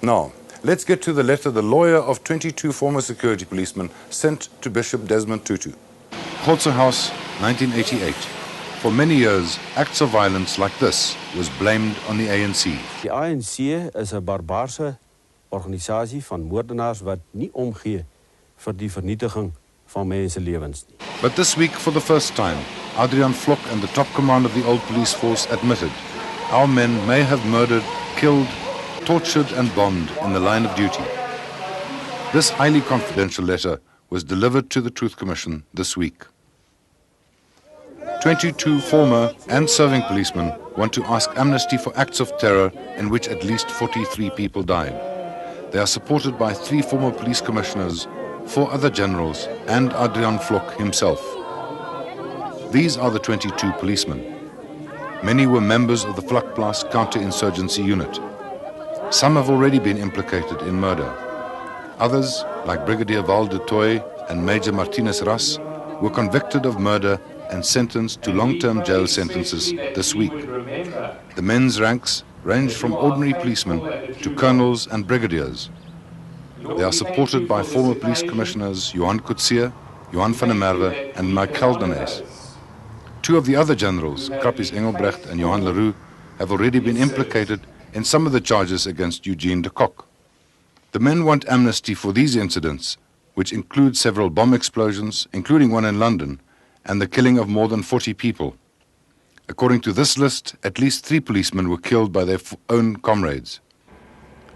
Now, let's get to the letter the lawyer of 22 former security policemen sent to Bishop Desmond Tutu. Khotso House, 1988. For many years, acts of violence like this was blamed on the ANC. Die ANC is 'n barbaarse organisasie van moordenaars wat nie omgee vir die vernietiging van menselewens nie. But this week, for the first time, Adrian Vlok and the top command of the old police force admitted our men may have murdered, killed, tortured and bombed in the line of duty. This highly confidential letter was delivered to the Truth Commission this week. 22 former and serving policemen want to ask amnesty for acts of terror in which at least 43 people died. They are supported by 3 former police commissioners, 4 other generals, and Adrian Vlok himself. These are the 22 policemen. Many were members of the Vlakplaas counter-insurgency unit. Some have already been implicated in murder. Others, like Brigadier Val de Toy and Major Martinez Ras, were convicted of murder and sentenced to long-term jail sentences this week. The men's ranks range from ordinary policemen to colonels and brigadiers. They are supported by former police commissioners Johan Khotso, Johan van der Merwe and Mike Geldenhuys. 2 of the other generals, Krappies Engelbrecht and Johan Leroux, have already been implicated in some of the charges against Eugene de Kock. The men want amnesty for these incidents, which include several bomb explosions, including one in London, and the killing of more than 40 people. According to this list, at least 3 policemen were killed by their own comrades.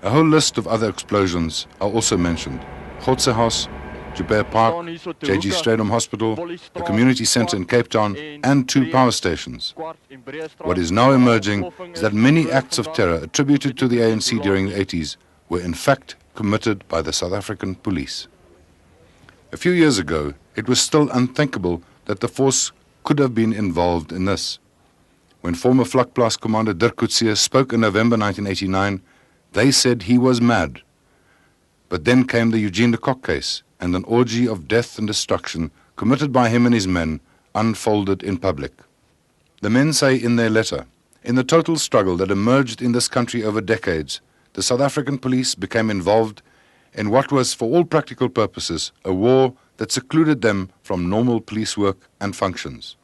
A whole list of other explosions are also mentioned. Khotso House, Joubert Park, J.G. Strydom Hospital, a community centre in Cape Town, and 2 power stations. What is now emerging is that many acts of terror attributed to the ANC during the 80s were in fact committed by the South African police. A few years ago, it was still unthinkable that the force could have been involved in this. When former Vlakplaas Commander Dirk Coetzee spoke in November 1989, they said he was mad. But then came the Eugene de Kock case, and an orgy of death and destruction committed by him and his men unfolded in public. The men say in their letter, in the total struggle that emerged in this country over decades, the South African police became involved in what was, for all practical purposes, a war that secluded them from normal police work and functions.